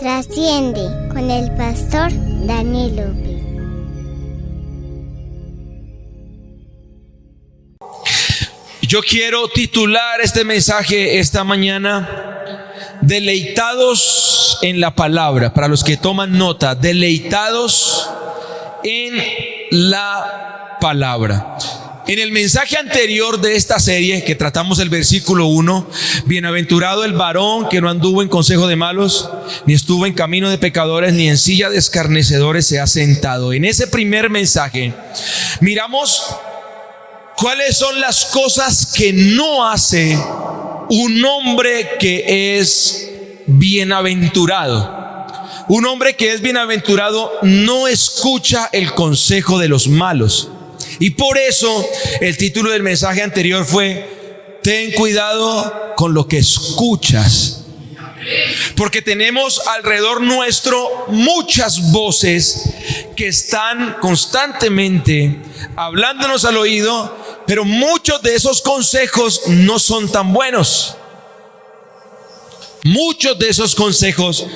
Trasciende con el pastor Daniel López. Yo quiero titular este mensaje esta mañana: deleitados en la palabra. Para los que toman nota, deleitados en la palabra. En el mensaje anterior de esta serie, que tratamos el versículo 1, bienaventurado el varón que no anduvo en consejo de malos, ni estuvo en camino de pecadores, ni en silla de escarnecedores se ha sentado. En ese primer mensaje miramos cuáles son las cosas que no hace un hombre que es bienaventurado. Un hombre que es bienaventurado no escucha el consejo de los malos. Y por eso el título del mensaje anterior fue: ten cuidado con lo que escuchas. Porque tenemos alrededor nuestro muchas voces que están constantemente hablándonos al oído, pero muchos de esos consejos no son tan buenos. Muchos de esos consejos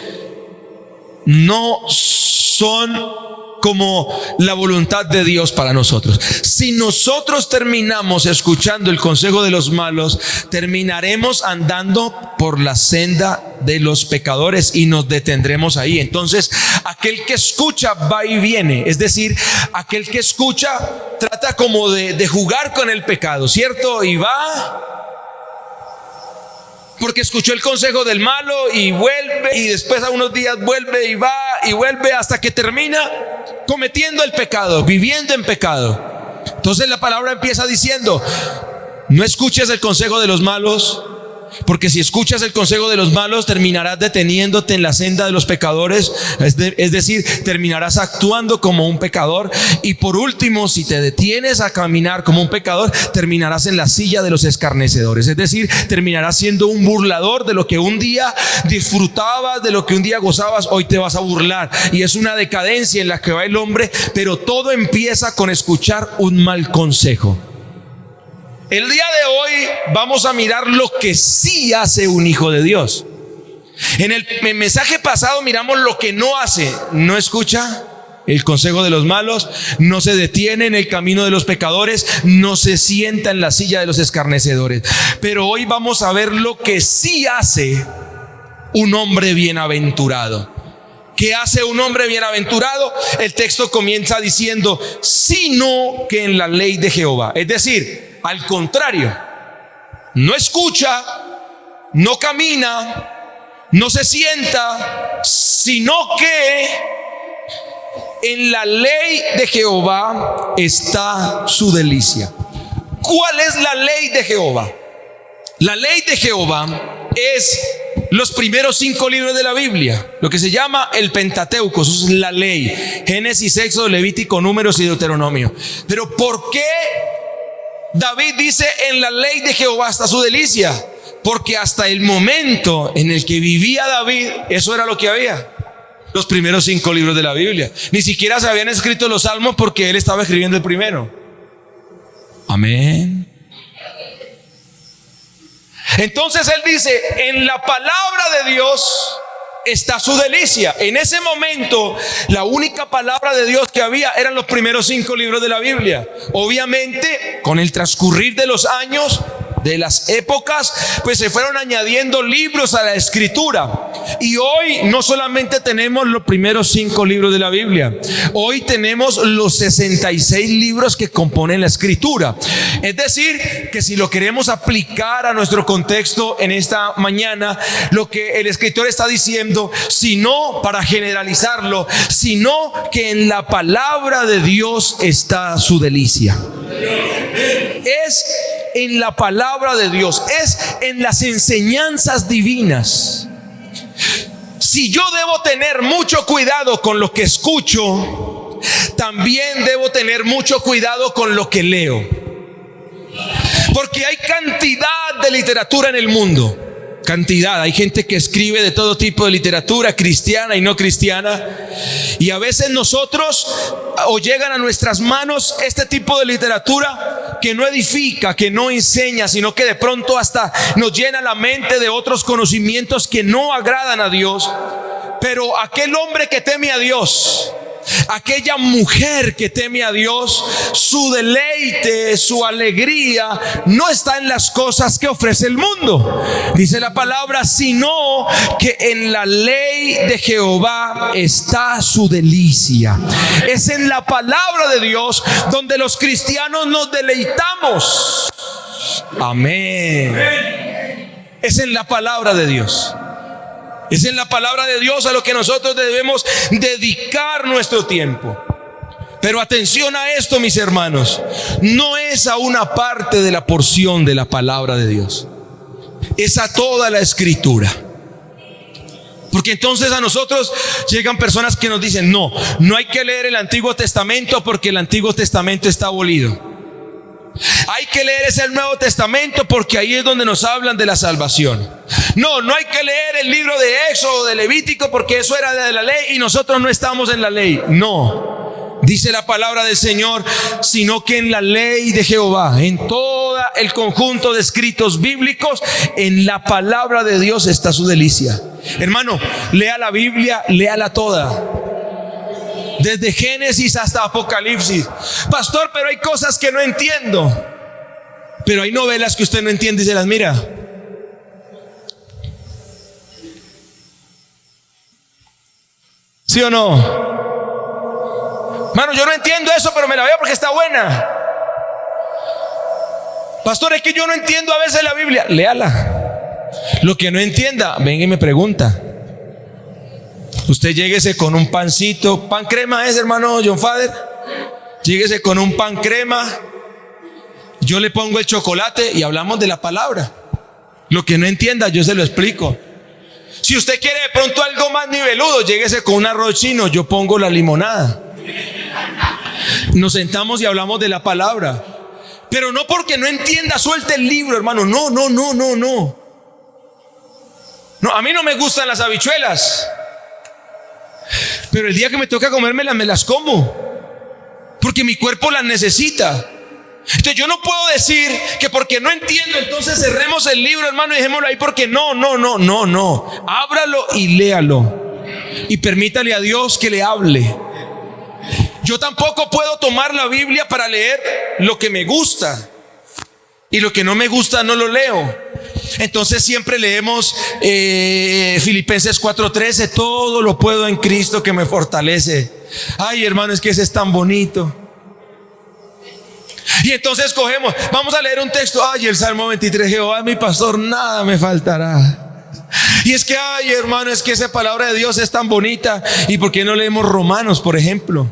no son como la voluntad de Dios para nosotros. Si nosotros terminamos escuchando el consejo de los malos, terminaremos andando por la senda de los pecadores y nos detendremos ahí. Entonces, aquel que escucha va y viene, es decir, aquel que escucha trata como de jugar con el pecado, ¿cierto? Y va porque escuchó el consejo del malo y vuelve, y después a unos días vuelve y va y vuelve hasta que termina cometiendo el pecado, viviendo en pecado. Entonces la palabra empieza diciendo: no escuches el consejo de los malos, porque si escuchas el consejo de los malos terminarás deteniéndote en la senda de los pecadores, es decir, terminarás actuando como un pecador. Y por último, si te detienes a caminar como un pecador, terminarás en la silla de los escarnecedores, es decir, terminarás siendo un burlador. De lo que un día disfrutabas, de lo que un día gozabas, hoy te vas a burlar. Y es una decadencia en la que va el hombre, pero todo empieza con escuchar un mal consejo. El día de hoy vamos a mirar lo que sí hace un hijo de Dios. En el mensaje pasado miramos lo que no hace: no escucha el consejo de los malos, no se detiene en el camino de los pecadores, no se sienta en la silla de los escarnecedores. Pero hoy vamos a ver lo que sí hace un hombre bienaventurado. ¿Qué hace un hombre bienaventurado? El texto comienza diciendo: sino que en la ley de Jehová. Es decir, al contrario, no escucha, no camina, no se sienta, sino que en la ley de Jehová está su delicia. ¿Cuál es la ley de Jehová? La ley de Jehová es los primeros 5 libros de la Biblia, lo que se llama el Pentateuco. Eso es la ley: Génesis, Éxodo, Levítico, Números y Deuteronomio. Pero ¿por qué David dice en la ley de Jehová está su delicia? Porque hasta el momento en el que vivía David, eso era lo que había. Los primeros 5 libros de la Biblia. Ni siquiera se habían escrito los salmos porque él estaba escribiendo el primero. Amén. Entonces él dice: en la palabra de Dios está su delicia. En ese momento la única palabra de Dios que había eran los primeros 5 libros de la Biblia. Obviamente, con el transcurrir de los años, de las épocas, pues se fueron añadiendo libros a la escritura. Y hoy no solamente tenemos los primeros 5 libros de la Biblia, hoy tenemos los 66 libros que componen la escritura. Es decir, que si lo queremos aplicar a nuestro contexto en esta mañana, lo que el escritor está diciendo, sino para generalizarlo, sino que en la palabra de Dios está su delicia. Es en la palabra de Dios, es en las enseñanzas divinas. Si yo debo tener mucho cuidado con lo que escucho, también debo tener mucho cuidado con lo que leo. Porque hay cantidad de literatura en el mundo. Cantidad, hay gente que escribe de todo tipo de literatura, cristiana y no cristiana, y a veces nosotros o llegan a nuestras manos este tipo de literatura que no edifica, que no enseña, sino que de pronto hasta nos llena la mente de otros conocimientos que no agradan a Dios. Pero aquel hombre que teme a Dios, aquella mujer que teme a Dios, su deleite, su alegría no está en las cosas que ofrece el mundo, dice la palabra, sino que en la ley de Jehová está su delicia. Es en la palabra de Dios donde los cristianos nos deleitamos. Amén. Es en la palabra de Dios. Es en la palabra de Dios a lo que nosotros debemos dedicar nuestro tiempo. Pero atención a esto, mis hermanos, no es a una parte de la porción de la palabra de Dios, es a toda la escritura. Porque entonces a nosotros llegan personas que nos dicen, no hay que leer el Antiguo Testamento porque el Antiguo Testamento está abolido. Hay que leer el Nuevo Testamento porque ahí es donde nos hablan de la salvación. No hay que leer el libro de Éxodo, de Levítico, porque eso era de la ley y nosotros no estamos en la ley. No, dice la palabra del Señor, sino que en la ley de Jehová, en todo el conjunto de escritos bíblicos, en la palabra de Dios está su delicia. Hermano, lea la Biblia, léala toda, desde Génesis hasta Apocalipsis. Pastor, pero hay cosas que no entiendo. Pero hay novelas que usted no entiende y se las mira. ¿Sí o no? Hermano, yo no entiendo eso, pero me la veo porque está buena. Pastor, es que yo no entiendo a veces la Biblia. Léala. Lo que no entienda, venga y me pregunta. Usted lléguese con un pancito, pan crema es, hermano John Fader. Lléguese con un pan crema, yo le pongo el chocolate y hablamos de la palabra. Lo que no entienda, yo se lo explico. Si usted quiere de pronto algo más niveludo, lléguese con un arroz chino, yo pongo la limonada. Nos sentamos y hablamos de la palabra. Pero no porque no entienda, suelte el libro, hermano. No. No, a mí no me gustan las habichuelas, pero el día que me toca comérmelas, me las como, porque mi cuerpo las necesita. Entonces yo no puedo decir que porque no entiendo, entonces cerremos el libro, hermano, y dejémoslo ahí, porque no. Ábralo y léalo y permítale a Dios que le hable. Yo tampoco puedo tomar la Biblia para leer lo que me gusta, y lo que no me gusta no lo leo. Entonces siempre leemos Filipenses 4:13, todo lo puedo en Cristo que me fortalece. Ay, hermano, es que ese es tan bonito. Y entonces cogemos, vamos a leer un texto. Ay, el Salmo 23, Jehová es mi pastor, nada me faltará. Y es que, ay, hermano, es que esa palabra de Dios es tan bonita. ¿Y por qué no leemos Romanos, por ejemplo?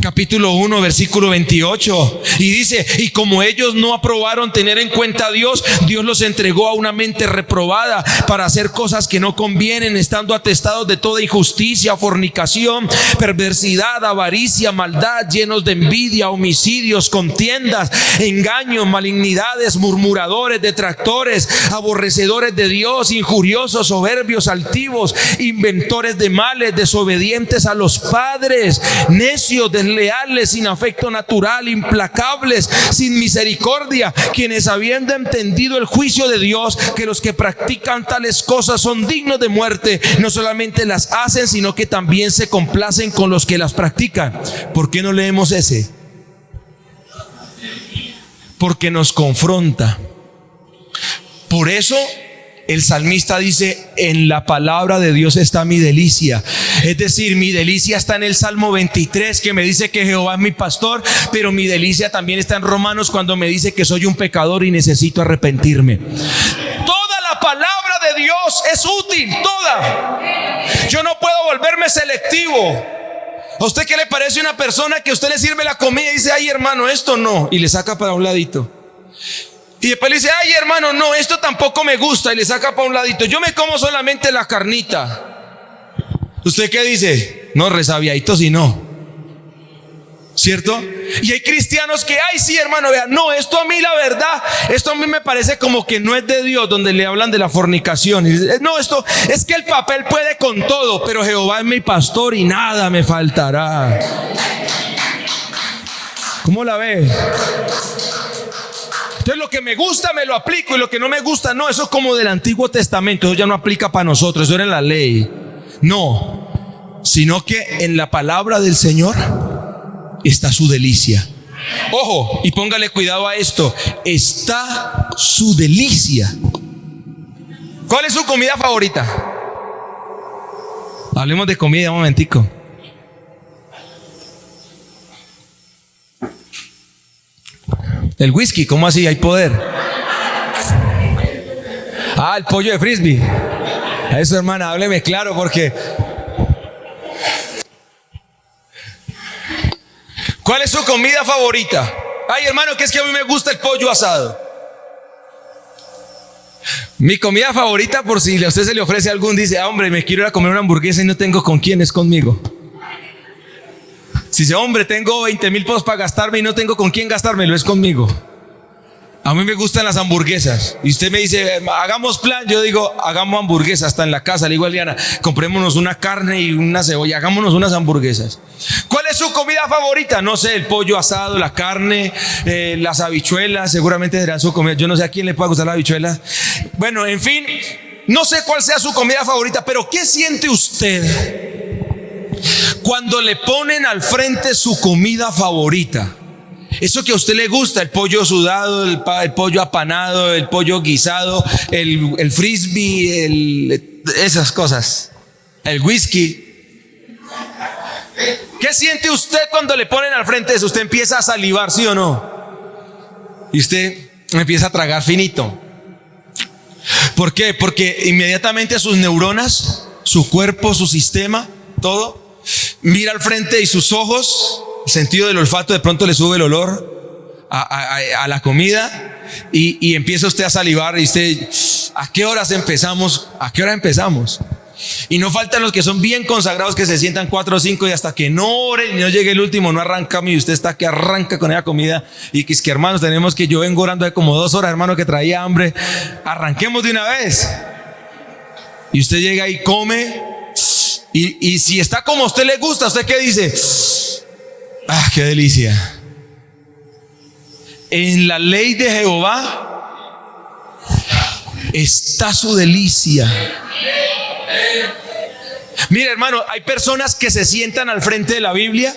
Capítulo 1, versículo 28, y dice: y como ellos no aprobaron tener en cuenta a Dios, Dios los entregó a una mente reprobada para hacer cosas que no convienen, estando atestados de toda injusticia, fornicación, perversidad, avaricia, maldad, llenos de envidia, homicidios, contiendas, engaños, malignidades, murmuradores, detractores, aborrecedores de Dios, injuriosos, soberbios, altivos, inventores de males, desobedientes a los padres, necios, desleales, sin afecto natural, implacables, sin misericordia, quienes, habiendo entendido el juicio de Dios, que los que practican tales cosas son dignos de muerte, no solamente las hacen, sino que también se complacen con los que las practican. ¿Por qué no leemos ese? Porque nos confronta. Por eso el salmista dice: en la palabra de Dios está mi delicia. Es decir, mi delicia está en el Salmo 23, que me dice que Jehová es mi pastor, pero mi delicia también está en Romanos, cuando me dice que soy un pecador y necesito arrepentirme. Toda la palabra de Dios es útil, toda. Yo no puedo volverme selectivo. ¿A usted qué le parece una persona que usted le sirve la comida y dice: ay, hermano, esto no, y le saca para un ladito? Y después le dice: ay, hermano, no, esto tampoco me gusta, y le saca para un ladito. Yo me como solamente la carnita. ¿Usted qué dice? No, resabiadito si no, ¿cierto? Y hay cristianos que: ay, sí, hermano, vea, no, esto a mí, la verdad, esto a mí me parece como que no es de Dios, donde le hablan de la fornicación. Y dice: no, esto es que el papel puede con todo, pero Jehová es mi pastor y nada me faltará. ¿Cómo la ve? Entonces lo que me gusta me lo aplico, y lo que no me gusta no. Eso es como del Antiguo Testamento, eso ya no aplica para nosotros, eso era en la ley. No, sino que en la palabra del Señor está su delicia. Ojo, y póngale cuidado a esto. Está su delicia. ¿Cuál es su comida favorita? Hablemos de comida un momentico. El whisky, ¿cómo así? Hay poder. El pollo de frisbee. Eso, hermana, hábleme claro porque... ¿Cuál es su comida favorita? Ay, hermano, que es que a mí me gusta el pollo asado. Mi comida favorita, por si a usted se le ofrece algún, dice, hombre, me quiero ir a comer una hamburguesa y no tengo con quién, es conmigo. Si dice, hombre, tengo 20,000 pesos para gastarme y no tengo con quién gastármelo, es conmigo. A mí me gustan las hamburguesas. Y usted me dice, hagamos plan. Yo digo, hagamos hamburguesas hasta en la casa. Le digo a Liana, comprémonos una carne y una cebolla, hagámonos unas hamburguesas. ¿Cuál es su comida favorita? No sé, el pollo asado, la carne, las habichuelas, seguramente serán su comida. Yo no sé a quién le pueda gustar la habichuela. Bueno, en fin, no sé cuál sea su comida favorita, pero ¿qué siente usted cuando le ponen al frente su comida favorita? Eso que a usted le gusta, el pollo sudado, el pollo apanado, el pollo guisado, el frisbee, esas cosas, el whisky. ¿Qué siente usted cuando le ponen al frente eso? Usted empieza a salivar, ¿sí o no? Y usted empieza a tragar finito. ¿Por qué? Porque inmediatamente sus neuronas, su cuerpo, su sistema, todo, mira al frente y sus ojos, el sentido del olfato, de pronto le sube el olor a la comida y empieza usted a salivar y usted, ¿a qué horas empezamos? ¿A qué hora empezamos? Y no faltan los que son bien consagrados que se sientan 4 o 5 y hasta que no oren y no llegue el último no arranca. Y usted está que arranca con esa comida y que es que, hermanos, tenemos que, yo vengo orando de como 2 horas, hermano, que traía hambre, arranquemos de una vez. Y usted llega y come y si está como a usted le gusta, ¿usted qué dice? ¡Qué delicia! En la ley de Jehová está su delicia. Mire, hermano, hay personas que se sientan al frente de la Biblia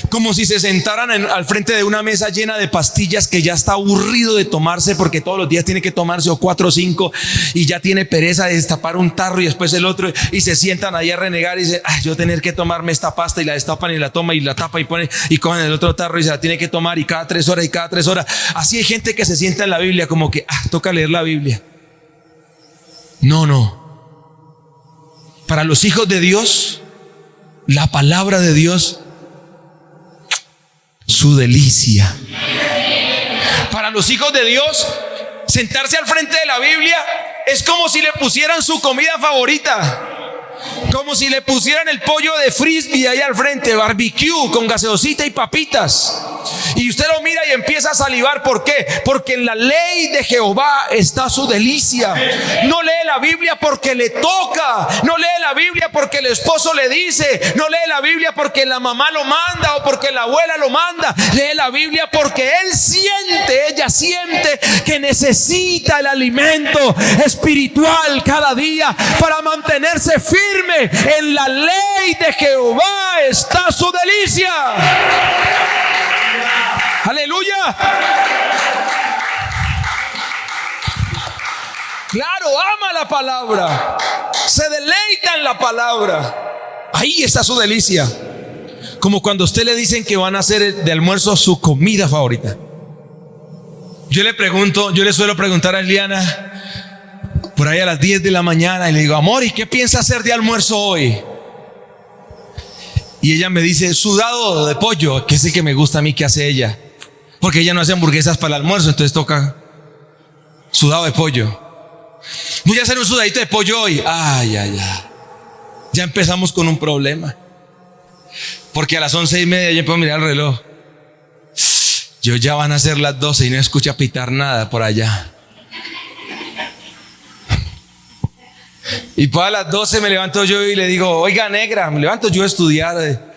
como si se sentaran al frente de una mesa llena de pastillas que ya está aburrido de tomarse porque todos los días tiene que tomarse o 4 o 5 y ya tiene pereza de destapar un tarro y después el otro y se sientan ahí a renegar y dicen, yo tener que tomarme esta pasta y la destapan y la toma y la tapa y pone y cogen el otro tarro y se la tiene que tomar y cada 3 horas y cada 3 horas. Así hay gente que se sienta en la Biblia como que toca leer la Biblia. No. Para los hijos de Dios, la palabra de Dios, su delicia. Para los hijos de Dios, sentarse al frente de la Biblia es como si le pusieran su comida favorita, como si le pusieran el pollo de frisbee ahí al frente, barbecue con gaseosita y papitas. Y usted lo mira y empieza a salivar. ¿Por qué? Porque en la ley de Jehová está su delicia. No lee la Biblia porque le toca, no lee la Biblia porque el esposo le dice, no lee la Biblia porque la mamá lo manda o porque la abuela lo manda. Lee la Biblia porque ella siente que necesita el alimento espiritual cada día para mantenerse firme. En la ley de Jehová está su delicia. Aleluya. Claro, ama la palabra, se deleita en la palabra. Ahí está su delicia. Como cuando a usted le dicen que van a hacer de almuerzo su comida favorita. Yo le suelo preguntar a Eliana por ahí a las 10 de la mañana y le digo, amor, ¿y qué piensa hacer de almuerzo hoy? Y ella me dice, sudado de pollo, que es el que me gusta a mí que hace ella. Porque ella no hace hamburguesas para el almuerzo, entonces toca sudado de pollo. Voy a hacer un sudadito de pollo hoy. Ya empezamos con un problema. Porque a las 11:30 ya puedo mirar el reloj. Ya van a ser las 12 y no escucha pitar nada por allá. Y pues a las 12 me levanto yo y le digo, oiga, negra, me levanto yo a estudiar.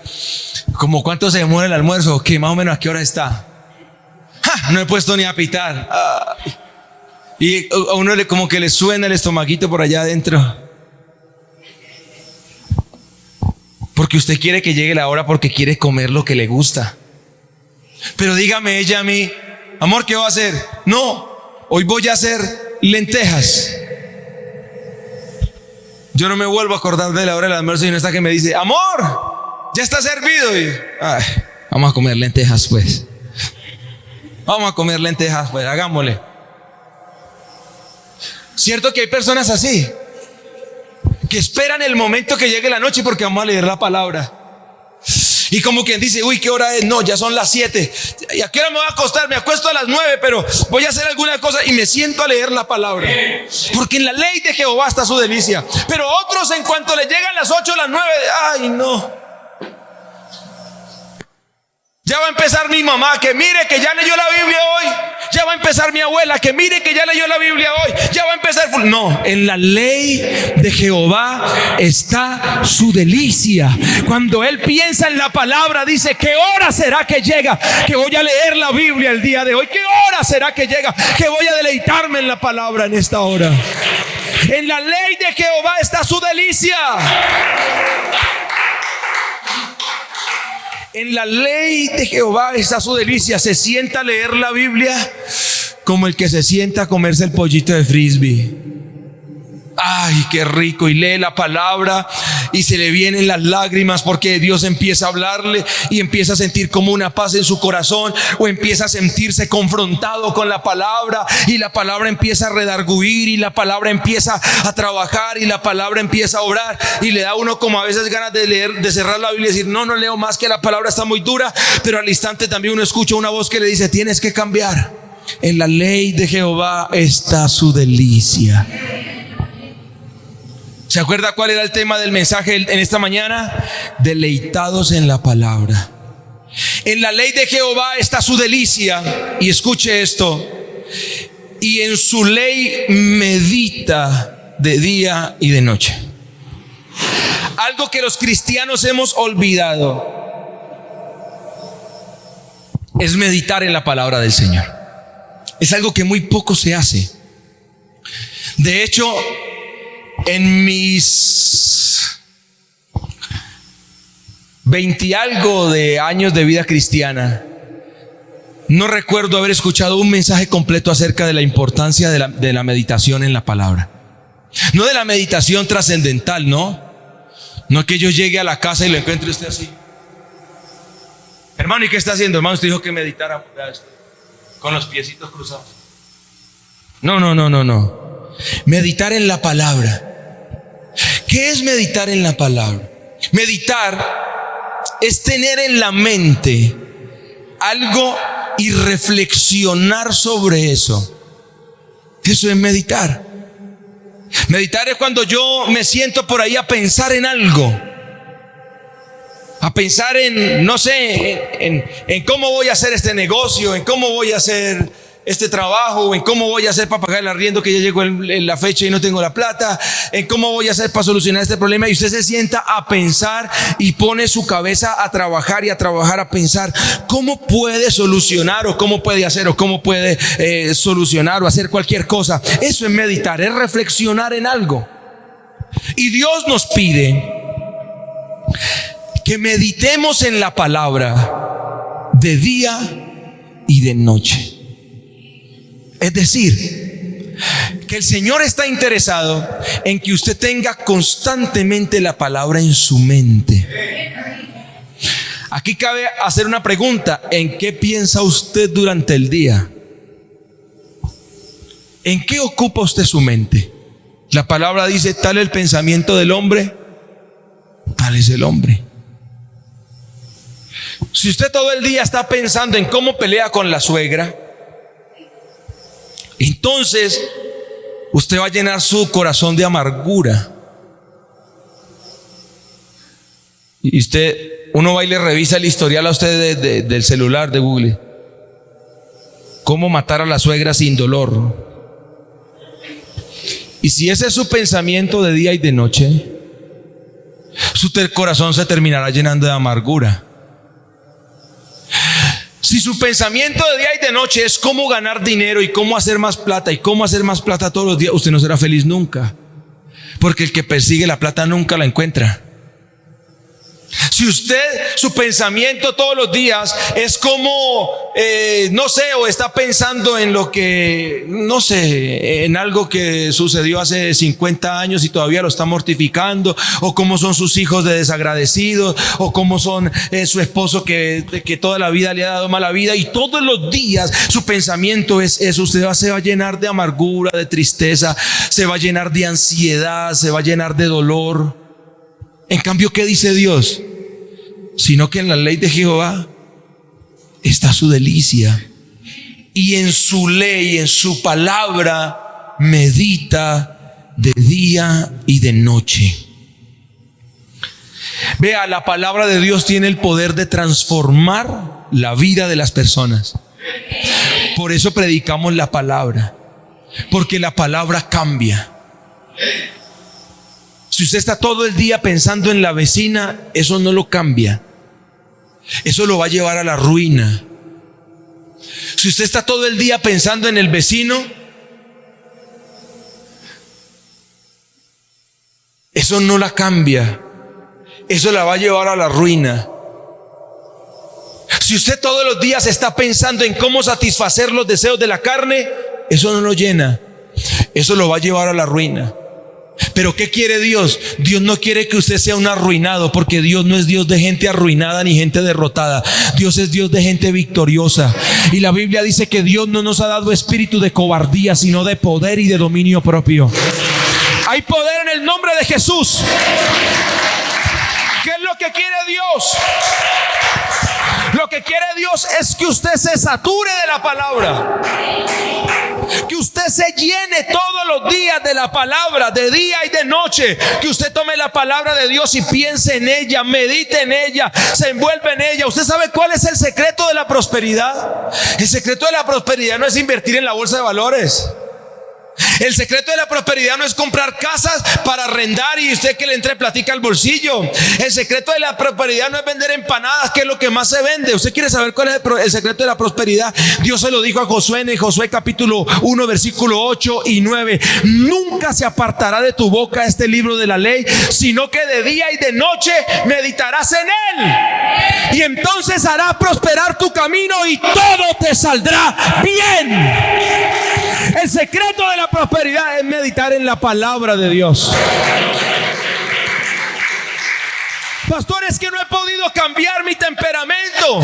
¿Cómo cuánto se demora el almuerzo? ¿Qué más o menos a qué hora está? No he puesto ni a pitar. Y a uno como que le suena el estomaguito por allá adentro. porque usted quiere que llegue la hora porque quiere comer lo que le gusta. Pero dígame ella a mí, amor, ¿qué va a hacer? No, hoy voy a hacer lentejas. Yo no me vuelvo a acordar de la hora del almuerzo y no está que me dice, amor, ya está servido. Y, ay, vamos a comer lentejas pues. Vamos a comer lentejas pues, hagámosle. Cierto que hay personas así, que esperan el momento que llegue la noche porque vamos a leer la palabra. Y como quien dice, uy, ¿qué hora es? No, ya son las 7. ¿Y a qué hora me voy a acostar? Me acuesto a las 9, pero voy a hacer alguna cosa y me siento a leer la palabra. Porque en la ley de Jehová está su delicia. Pero otros, en cuanto le llegan las 8, las 9, ay, no. Ya va a empezar mi mamá, que mire que ya leyó la Biblia hoy. Ya va a empezar mi abuela, que mire que ya leyó la Biblia hoy. Ya va a empezar. No, en la ley de Jehová está su delicia. Cuando él piensa en la palabra, dice, ¿qué hora será que llega? Que voy a leer la Biblia el día de hoy. ¿Qué hora será que llega? Que voy a deleitarme en la palabra en esta hora. En la ley de Jehová está su delicia. En la ley de Jehová está su delicia. Se sienta a leer la Biblia como el que se sienta a comerse el pollito de frisbee. Ay, qué rico. Y lee la palabra y se le vienen las lágrimas porque Dios empieza a hablarle y empieza a sentir como una paz en su corazón, o empieza a sentirse confrontado con la palabra y la palabra empieza a redarguir y la palabra empieza a trabajar y la palabra empieza a obrar, y le da a uno como a veces ganas de leer, de cerrar la Biblia y decir, no leo más, que la palabra está muy dura. Pero al instante también uno escucha una voz que le dice, tienes que cambiar. En la ley de Jehová está su delicia. ¿Se acuerda cuál era el tema del mensaje en esta mañana? Deleitados en la palabra. En la ley de Jehová está su delicia. Y escuche esto. Y en su ley medita de día y de noche. Algo que los cristianos hemos olvidado es meditar en la palabra del Señor. Es algo que muy poco se hace. De hecho, en mis 20 y algo de años de vida cristiana, no recuerdo haber escuchado un mensaje completo acerca de la importancia de la meditación en la palabra. No de la meditación trascendental, no que yo llegue a la casa y lo encuentre usted así. Hermano, ¿y qué está haciendo? Hermano, usted dijo que meditara con los piecitos cruzados. No. Meditar en la palabra. ¿Qué es meditar en la palabra? Meditar es tener en la mente algo y reflexionar sobre eso. Eso es meditar. Meditar es cuando yo me siento por ahí a pensar en algo, a pensar en, no sé, en cómo voy a hacer este negocio, en cómo voy a hacer este trabajo, en cómo voy a hacer para pagar el arriendo que ya llegó en la fecha y no tengo la plata, en cómo voy a hacer para solucionar este problema. Y usted se sienta a pensar y pone su cabeza a trabajar a pensar cómo puede solucionar o cómo puede hacer o cómo puede solucionar o hacer cualquier cosa. Eso es meditar, es reflexionar en algo. Y Dios nos pide que meditemos en la palabra de día y de noche. Es decir, que el Señor está interesado en que usted tenga constantemente la palabra en su mente. Aquí cabe hacer una pregunta: ¿en qué piensa usted durante el día? ¿En qué ocupa usted su mente? La palabra dice, tal es el pensamiento del hombre, tal es el hombre. Si usted todo el día está pensando en cómo pelea con la suegra, entonces usted va a llenar su corazón de amargura. Y uno va y le revisa el historial a usted del celular, de Google. ¿Cómo matar a la suegra sin dolor? Y si ese es su pensamiento de día y de noche, su corazón se terminará llenando de amargura. Si su pensamiento de día y de noche es cómo ganar dinero y cómo hacer más plata todos los días, usted no será feliz nunca, porque el que persigue la plata nunca la encuentra. Si usted, su pensamiento todos los días es como, no sé, o está pensando en lo que, no sé, en algo que sucedió hace 50 años y todavía lo está mortificando, o cómo son sus hijos de desagradecidos, o cómo son su esposo que toda la vida le ha dado mala vida, y todos los días su pensamiento es eso, usted se va a llenar de amargura, de tristeza, se va a llenar de ansiedad, se va a llenar de dolor. En cambio, ¿qué dice Dios? Sino que en la ley de Jehová está su delicia, y en su ley, en su palabra, medita de día y de noche. Vea, la palabra de Dios tiene el poder de transformar la vida de las personas. Por eso predicamos la palabra, porque la palabra cambia. Si usted está todo el día pensando en la vecina, eso no lo cambia. Eso lo va a llevar a la ruina. Si usted está todo el día pensando en el vecino, eso no la cambia. Eso la va a llevar a la ruina. Si usted todos los días está pensando en cómo satisfacer los deseos de la carne, eso no lo llena. Eso lo va a llevar a la ruina. Pero ¿qué quiere Dios? Dios no quiere que usted sea un arruinado, porque Dios no es Dios de gente arruinada ni gente derrotada. Dios es Dios de gente victoriosa. Y la Biblia dice que Dios no nos ha dado espíritu de cobardía, sino de poder y de dominio propio. Hay poder en el nombre de Jesús. ¿Qué es lo que quiere Dios? Lo que quiere Dios es que usted se sature de la palabra, que usted se llene todos los días de la palabra, de día y de noche, que usted tome la palabra de Dios y piense en ella, medite en ella, se envuelve en ella. ¿Usted sabe cuál es el secreto de la prosperidad? El secreto de la prosperidad no es invertir en la bolsa de valores. El secreto de la prosperidad no es comprar casas para arrendar y usted que le entre platica al bolsillo. El secreto de la prosperidad no es vender empanadas, que es lo que más se vende. ¿Usted quiere saber cuál es el secreto de la prosperidad? Dios se lo dijo a Josué en Josué capítulo 1 versículo 8 y 9. Nunca se apartará de tu boca este libro de la ley, sino que de día y de noche meditarás en él, y entonces hará prosperar tu camino y todo te saldrá bien. El secreto de la prosperidad es meditar en la palabra de Dios. Pastor, es que no he podido cambiar mi temperamento.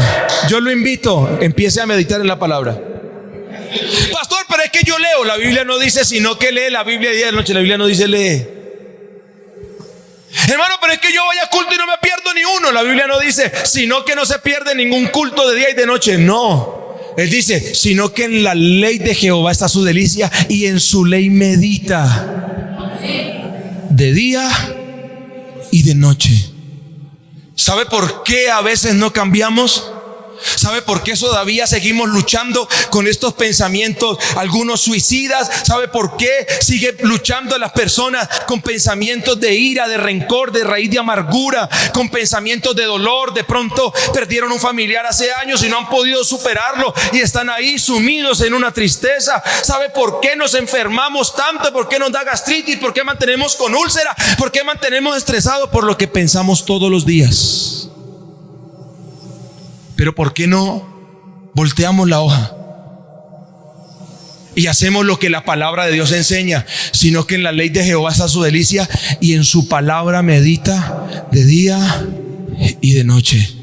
Yo lo invito, empiece a meditar en la palabra. Pastor, pero es que yo leo. La Biblia no dice sino que lee la Biblia día y noche. La Biblia no dice lee. Hermano, pero es que yo voy a culto y no me pierdo ni uno. La Biblia no dice sino que no se pierde ningún culto de día y de noche. No. Él dice, sino que en la ley de Jehová está su delicia, y en su ley medita de día y de noche. ¿Sabe por qué a veces no cambiamos? ¿Sabe por qué todavía seguimos luchando con estos pensamientos, algunos suicidas? ¿Sabe por qué sigue luchando las personas con pensamientos de ira, de rencor, de raíz de amargura, con pensamientos de dolor? De pronto perdieron un familiar hace años y no han podido superarlo y están ahí sumidos en una tristeza. ¿Sabe por qué nos enfermamos tanto? ¿Por qué nos da gastritis? ¿Por qué mantenemos con úlcera? ¿Por qué mantenemos estresados? Por lo que pensamos todos los días. Pero ¿por qué no volteamos la hoja y hacemos lo que la palabra de Dios enseña? Sino que en la ley de Jehová está su delicia, y en su palabra medita de día y de noche.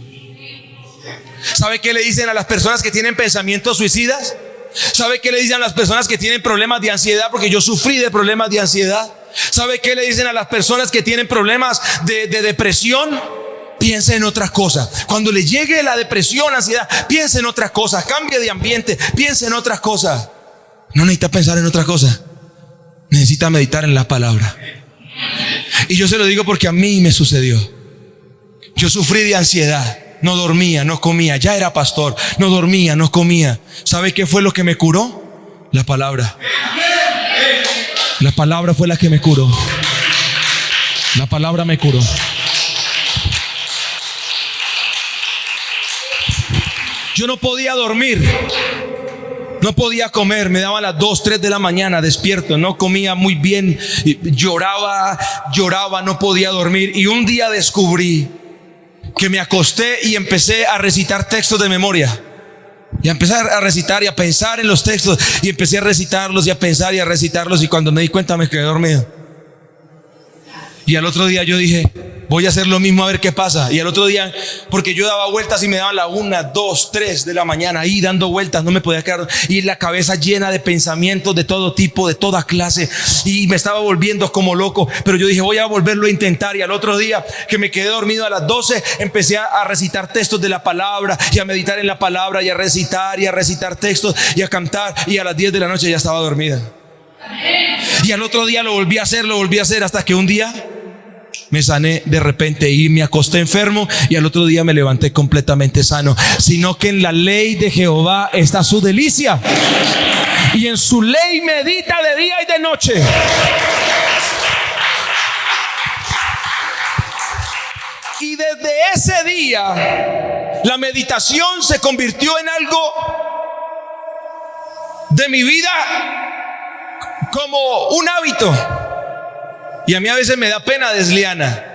¿Sabe qué le dicen a las personas que tienen pensamientos suicidas? ¿Sabe qué le dicen a las personas que tienen problemas de ansiedad? Porque yo sufrí de problemas de ansiedad. ¿Sabe qué le dicen a las personas que tienen problemas de depresión? Piense en otras cosas. Cuando le llegue la depresión, ansiedad, piense en otras cosas. Cambie de ambiente, piense en otras cosas. No necesita pensar en otras cosas, necesita meditar en la palabra. Y yo se lo digo porque a mí me sucedió. Yo sufrí de ansiedad, no dormía, no comía. Ya era pastor, no dormía, no comía. ¿Sabe qué fue lo que me curó? La palabra. La palabra fue la que me curó. La palabra me curó. Yo no podía dormir, no podía comer, me daban las 2, 3 de la mañana despierto, no comía muy bien, lloraba, no podía dormir. Y un día descubrí que me acosté y empecé a recitar textos de memoria. Y a empezar a recitar y a pensar en los textos. Y empecé a recitarlos y a pensar y a recitarlos. Y cuando me di cuenta me quedé dormido. Y al otro día yo dije, voy a hacer lo mismo a ver qué pasa. Y al otro día, porque yo daba vueltas y me daban la 1, 2, 3 de la mañana ahí dando vueltas, no me podía quedar. Y la cabeza llena de pensamientos de todo tipo, de toda clase. Y me estaba volviendo como loco. Pero yo dije, voy a volverlo a intentar. Y al otro día, que me quedé dormido a las 12, empecé a recitar textos de la palabra y a meditar en la palabra y a recitar textos y a cantar. Y a las 10 de la noche ya estaba dormida. Y al otro día lo volví a hacer hasta que un día me sané de repente y me acosté enfermo y al otro día me levanté completamente sano. Sino que en la ley de Jehová está su delicia y en su ley medita de día y de noche. Y desde ese día la meditación se convirtió en algo de mi vida como un hábito. Y a mí a veces me da pena de Esliana,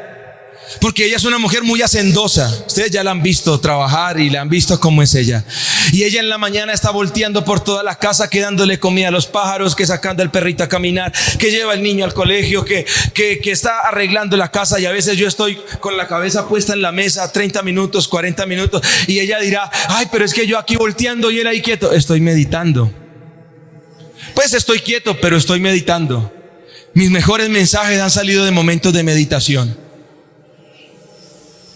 porque ella es una mujer muy hacendosa. Ustedes ya la han visto trabajar y la han visto cómo es ella. Y ella en la mañana está volteando por toda la casa, que dándole comida a los pájaros, que sacando al perrito a caminar, que lleva al niño al colegio, que está arreglando la casa. Y a veces yo estoy con la cabeza puesta en la mesa 30 minutos, 40 minutos. Y ella dirá, ay, pero es que yo aquí volteando y él ahí quieto. Estoy meditando. Pues estoy quieto, pero estoy meditando. Mis mejores mensajes han salido de momentos de meditación.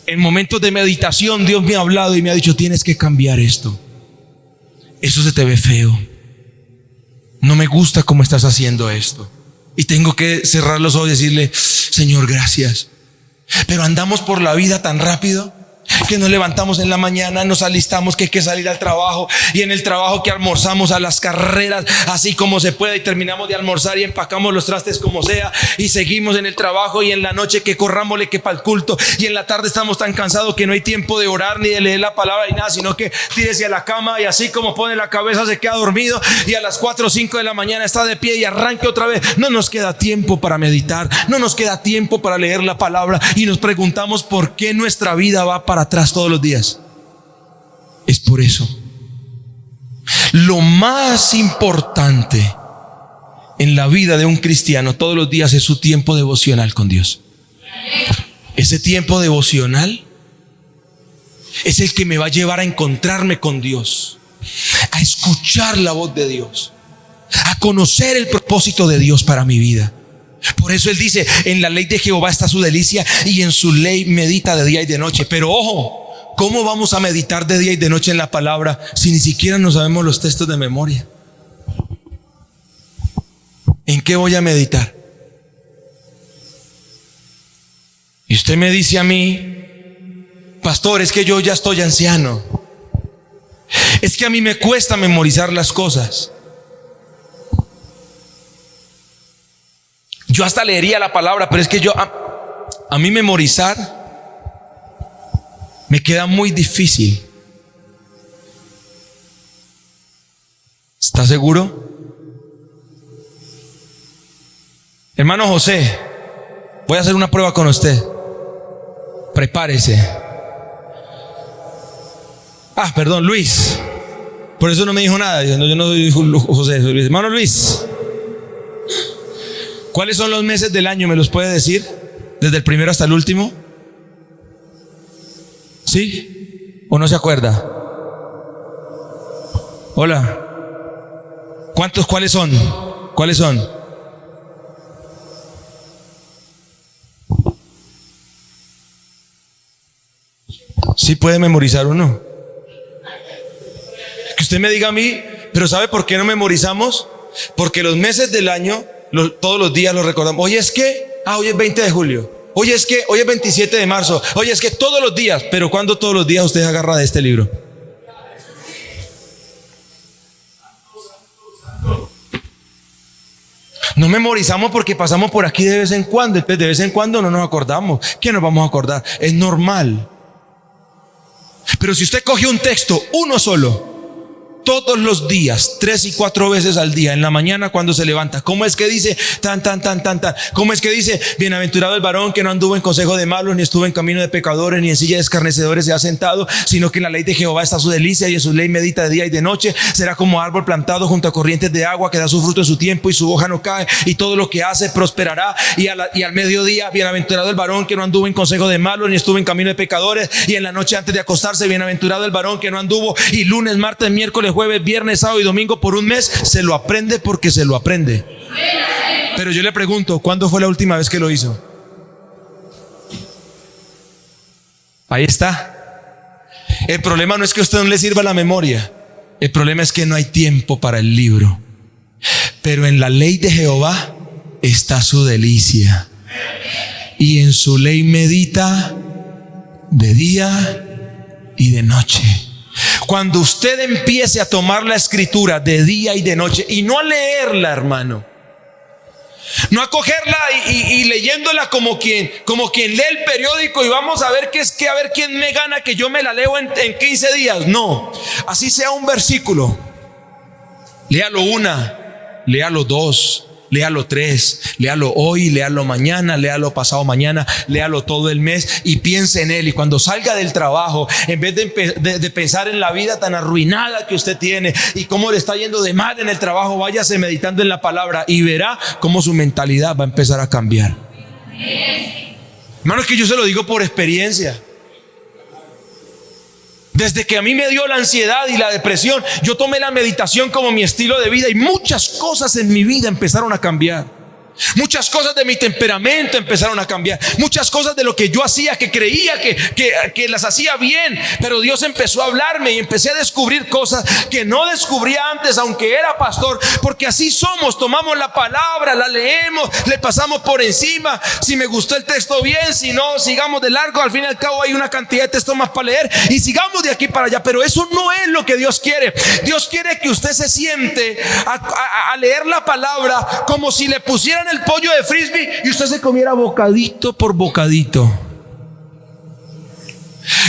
En momentos de meditación Dios me ha hablado y me ha dicho, tienes que cambiar esto. Eso se te ve feo. No me gusta cómo estás haciendo esto. Y tengo que cerrar los ojos y decirle, Señor, gracias. Pero andamos por la vida tan rápido que nos levantamos en la mañana, nos alistamos que hay que salir al trabajo, y en el trabajo que almorzamos a las carreras así como se pueda, y terminamos de almorzar y empacamos los trastes como sea y seguimos en el trabajo, y en la noche que corrámosle que para el culto, y en la tarde estamos tan cansados que no hay tiempo de orar ni de leer la palabra ni nada, sino que tírese a la cama y así como pone la cabeza se queda dormido, y a las 4 o 5 de la mañana está de pie y arranque otra vez. No nos queda tiempo para meditar, no nos queda tiempo para leer la palabra, y nos preguntamos por qué nuestra vida va para atrás todos los días. Es por eso. Lo más importante en la vida de un cristiano todos los días es su tiempo devocional con Dios. Ese tiempo devocional es el que me va a llevar a encontrarme con Dios, a escuchar la voz de Dios, a conocer el propósito de Dios para mi vida. Por eso Él dice, en la ley de Jehová está su delicia y en su ley medita de día y de noche. Pero ojo, ¿cómo vamos a meditar de día y de noche en la palabra si ni siquiera nos sabemos los textos de memoria? ¿En qué voy a meditar? Y usted me dice a mí, pastor, es que yo ya estoy anciano, es que a mí me cuesta memorizar las cosas. Yo hasta leería la palabra, pero es que a mí memorizar me queda muy difícil. ¿Está seguro? Hermano José, voy a hacer una prueba con usted. Prepárese. Perdón, Luis. Por eso no me dijo nada. Yo no soy José, soy Luis. Hermano Luis, ¿cuáles son los meses del año? ¿Me los puede decir? ¿Desde el primero hasta el último? ¿Sí? ¿O no se acuerda? Hola. ¿Cuántos? ¿Cuáles son? ¿Cuáles son? ¿Sí puede memorizar uno? Que usted me diga a mí, pero ¿sabe por qué no memorizamos? Porque los meses del año todos los días lo recordamos. Hoy es que, hoy es 20 de julio. Hoy es que, hoy es 27 de marzo. Hoy es que todos los días. Pero ¿cuándo todos los días usted agarra de este libro? No memorizamos porque pasamos por aquí de vez en cuando. Entonces de vez en cuando no nos acordamos. ¿Qué nos vamos a acordar? Es normal. Pero si usted coge un texto, uno solo, todos los días, 3 y 4 veces al día, en la mañana cuando se levanta. ¿Cómo es que dice? ¿Cómo es que dice? Bienaventurado el varón que no anduvo en consejo de malos, ni estuvo en camino de pecadores, ni en silla de escarnecedores se ha sentado, sino que en la ley de Jehová está su delicia, y en su ley medita de día y de noche. Será como árbol plantado junto a corrientes de agua, que da su fruto en su tiempo, y su hoja no cae, y todo lo que hace prosperará. Y al mediodía, bienaventurado el varón que no anduvo en consejo de malos, ni estuvo en camino de pecadores. Y en la noche antes de acostarse, bienaventurado el varón que no anduvo. Y lunes, martes, miércoles, jueves, viernes, sábado y domingo por un mes se lo aprende, porque se lo aprende. Pero yo le pregunto, ¿cuándo fue la última vez que lo hizo? Ahí está. El problema no es que a usted no le sirva la memoria. El problema es que no hay tiempo para el libro. Pero en la ley de Jehová está su delicia, y en su ley medita de día y de noche. Cuando usted empiece a tomar la escritura de día y de noche, y no a leerla, hermano, no a cogerla y leyéndola como quien lee el periódico y vamos a ver a ver quién me gana, que yo me la leo en 15 días. No, así sea un versículo, léalo 1, léalo 2, léalo 3, léalo hoy, léalo mañana, léalo pasado mañana, léalo todo el mes y piense en él. Y cuando salga del trabajo, en vez de pensar en la vida tan arruinada que usted tiene y cómo le está yendo de mal en el trabajo, váyase meditando en la palabra y verá cómo su mentalidad va a empezar a cambiar. Hermano, es que yo se lo digo por experiencia. Desde que a mí me dio la ansiedad y la depresión, yo tomé la meditación como mi estilo de vida, y muchas cosas en mi vida empezaron a cambiar. Muchas cosas de mi temperamento empezaron a cambiar. Muchas cosas de lo que yo hacía, que creía que las hacía bien, pero Dios empezó a hablarme y empecé a descubrir cosas que no descubría antes, aunque era pastor. Porque así somos, tomamos la palabra, la leemos, le pasamos por encima. Si me gustó el texto, bien; si no, sigamos de largo. Al fin y al cabo hay una cantidad de textos más para leer y sigamos de aquí para allá. Pero eso no es lo que Dios quiere. Dios quiere que usted se siente a leer la palabra como si le pusieran el pollo de frisbee y usted se comiera bocadito por bocadito,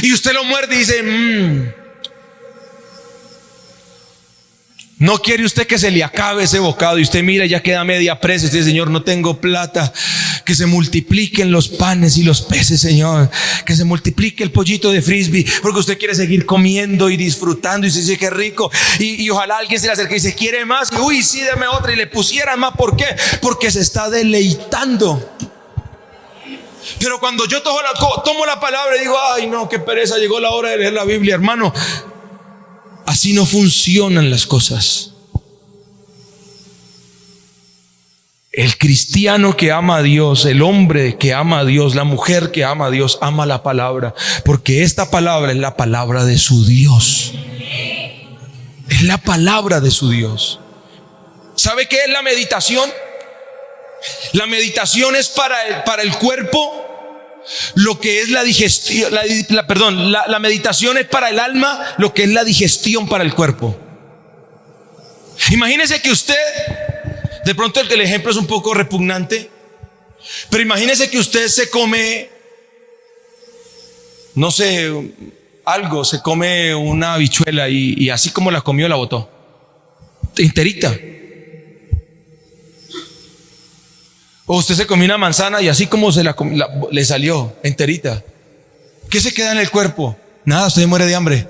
y usted lo muerde y dice no quiere usted que se le acabe ese bocado, y usted mira, ya queda media presa. Usted dice: Señor, no tengo plata. Que se multipliquen los panes y los peces, Señor. Que se multiplique el pollito de frisbee, porque usted quiere seguir comiendo y disfrutando, y se dice: qué rico. Y ojalá alguien se le acerque y dice: ¿quiere más? Y uy, sí, dame otra, y le pusiera más. ¿Por qué? Porque se está deleitando. Pero cuando yo tomo la palabra y digo: ay, no, qué pereza, llegó la hora de leer la Biblia. Hermano, así no funcionan las cosas. El cristiano que ama a Dios, el hombre que ama a Dios, la mujer que ama a Dios, ama la palabra, porque esta palabra es la palabra de su Dios. Es la palabra de su Dios. ¿Sabe qué es la meditación? La meditación es para el cuerpo lo que es la digestión. La meditación es para el alma lo que es la digestión para el cuerpo. Imagínese que usted, de pronto el ejemplo es un poco repugnante, pero imagínese que usted se come, no sé, algo, se come una habichuela y así como la comió la botó enterita. O usted se comió una manzana y así como le salió enterita. ¿Qué se queda en el cuerpo? Nada, usted muere de hambre,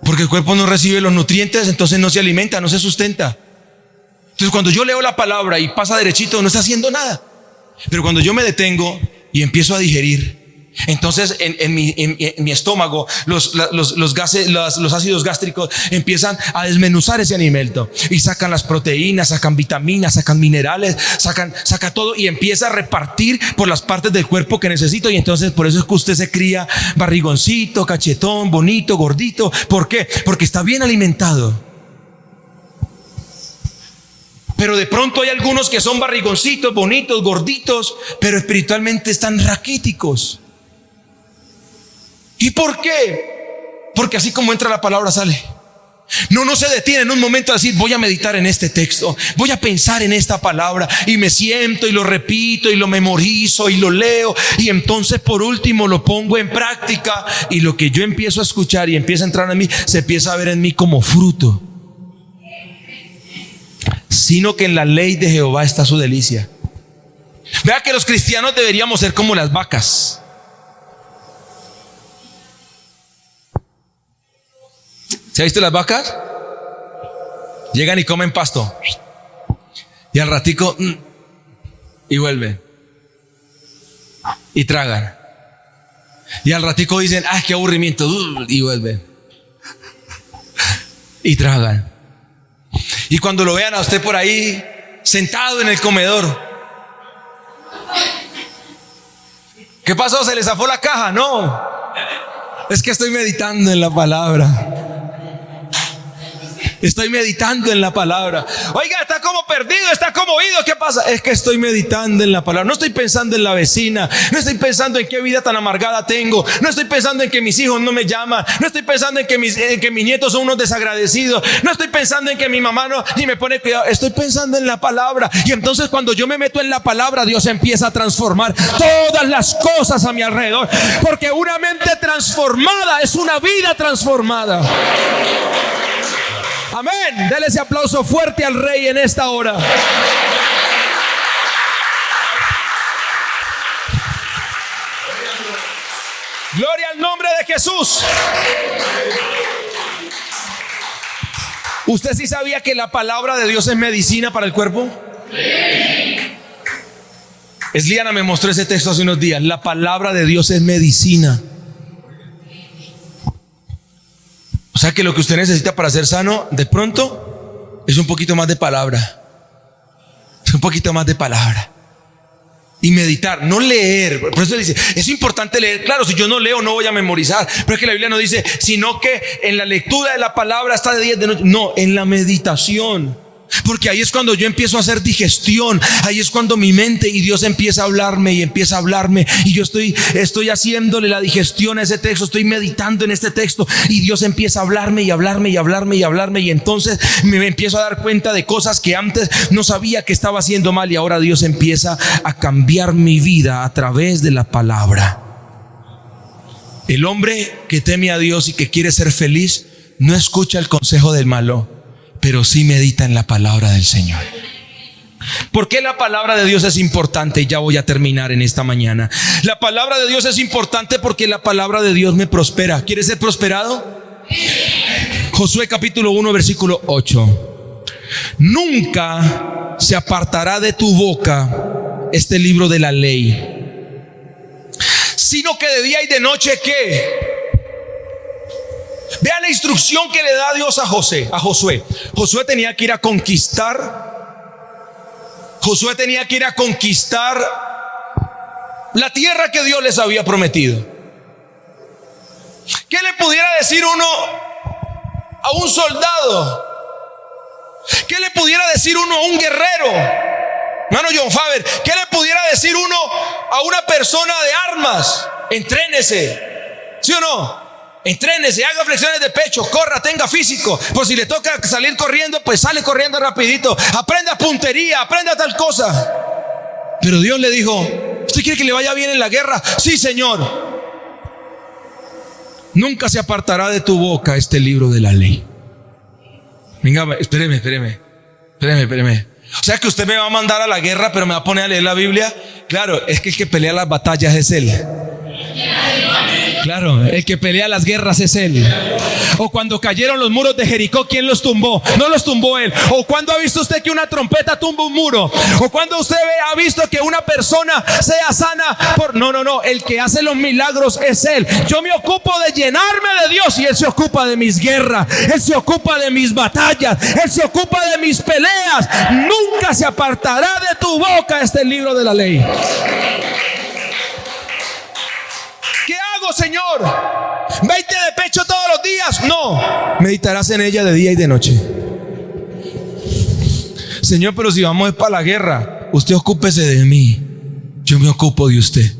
porque el cuerpo no recibe los nutrientes, entonces no se alimenta, no se sustenta. Entonces cuando yo leo la palabra y pasa derechito, no está haciendo nada. Pero cuando yo me detengo y empiezo a digerir, entonces en mi estómago los gases, los ácidos gástricos empiezan a desmenuzar ese alimento y sacan las proteínas, sacan vitaminas, sacan minerales, saca todo y empieza a repartir por las partes del cuerpo que necesito. Y entonces por eso es que usted se cría barrigoncito, cachetón, bonito, gordito. ¿Por qué? Porque está bien alimentado. Pero de pronto hay algunos que son barrigoncitos, bonitos, gorditos, pero espiritualmente están raquíticos. ¿Y por qué? Porque así como entra la palabra sale. No se detiene en un momento a decir, voy a meditar en este texto, voy a pensar en esta palabra, y me siento y lo repito y lo memorizo y lo leo, y entonces por último lo pongo en práctica, y lo que yo empiezo a escuchar y empieza a entrar en mí, se empieza a ver en mí como fruto. Sino que en la ley de Jehová está su delicia. Vea que los cristianos deberíamos ser como las vacas. ¿Se ha visto las vacas? Llegan y comen pasto, y al ratico y vuelven y tragan, y al ratico dicen, ¡ay, qué aburrimiento! Y vuelven y tragan. Y cuando lo vean a usted por ahí sentado en el comedor, ¿qué pasó? ¿Se le zafó la caja? No, es que estoy meditando en la palabra. Estoy meditando en la palabra. Oiga, está como perdido, está como oído. ¿Qué pasa? Es que estoy meditando en la palabra. No estoy pensando en la vecina. No estoy pensando en qué vida tan amargada tengo. No estoy pensando en que mis hijos no me llaman. No estoy pensando en que mis nietos son unos desagradecidos. No estoy pensando en que mi mamá no ni me pone cuidado. Estoy pensando en la palabra. Y entonces cuando yo me meto en la palabra, Dios empieza a transformar todas las cosas a mi alrededor. Porque una mente transformada es una vida transformada. Amén. Dele ese aplauso fuerte al Rey en esta hora. Gloria al nombre de Jesús. ¿Usted sí sabía que la palabra de Dios es medicina para el cuerpo? Esliana me mostró ese texto hace unos días. La palabra de Dios es medicina. O sea que lo que usted necesita para ser sano, de pronto, es un poquito más de palabra. Es un poquito más de palabra. Y meditar, no leer. Por eso dice, es importante leer. Claro, si yo no leo, no voy a memorizar. Pero es que la Biblia no dice, sino que en la lectura de la palabra está de día y de noche. No, en la meditación. Porque ahí es cuando yo empiezo a hacer digestión. Ahí es cuando mi mente y Dios empieza a hablarme y empieza a hablarme. Y yo estoy haciéndole la digestión a ese texto. Estoy meditando en este texto. Y Dios empieza a hablarme y hablarme y hablarme y hablarme. Y entonces me empiezo a dar cuenta de cosas que antes no sabía que estaba haciendo mal. Y ahora Dios empieza a cambiar mi vida a través de la palabra. El hombre que teme a Dios y que quiere ser feliz no escucha el consejo del malo, pero sí medita en la palabra del Señor. ¿Por qué la palabra de Dios es importante? Y ya voy a terminar en esta mañana. La palabra de Dios es importante porque la palabra de Dios me prospera. ¿Quieres ser prosperado? Josué capítulo 1 versículo 8. Nunca se apartará de tu boca este libro de la ley, sino que de día y de noche, ¿qué? Vea la instrucción que le da Dios a Josué. Josué tenía que ir a conquistar. Josué tenía que ir a conquistar la tierra que Dios les había prometido. ¿Qué le pudiera decir uno a un soldado? ¿Qué le pudiera decir uno a un guerrero? Hermano John Faber, ¿qué le pudiera decir uno a una persona de armas? Entrénese, ¿sí o no? Entrénese, haga flexiones de pecho, corra, tenga físico. Por si le toca salir corriendo, pues sale corriendo rapidito. Aprenda puntería, aprenda tal cosa. Pero Dios le dijo, ¿usted quiere que le vaya bien en la guerra? Sí, Señor. Nunca se apartará de tu boca este libro de la ley. Venga, espéreme. O sea que usted me va a mandar a la guerra, pero me va a poner a leer la Biblia. Claro, es que el que pelea las batallas es Él. Claro, el que pelea las guerras es Él. O cuando cayeron los muros de Jericó, ¿quién los tumbó? No los tumbó Él. O cuando ha visto usted que una trompeta tumba un muro. O cuando usted ha visto que una persona sea sana No, el que hace los milagros es Él. Yo me ocupo de llenarme de Dios y Él se ocupa de mis guerras. Él se ocupa de mis batallas. Él se ocupa de mis peleas. Nunca se apartará de tu boca este libro de la ley. ¿Qué hago, Señor? ¿20 de pecho todos los días? No, meditarás en ella de día y de noche. Señor, pero si vamos para la guerra, usted ocúpese de mí, yo me ocupo de usted.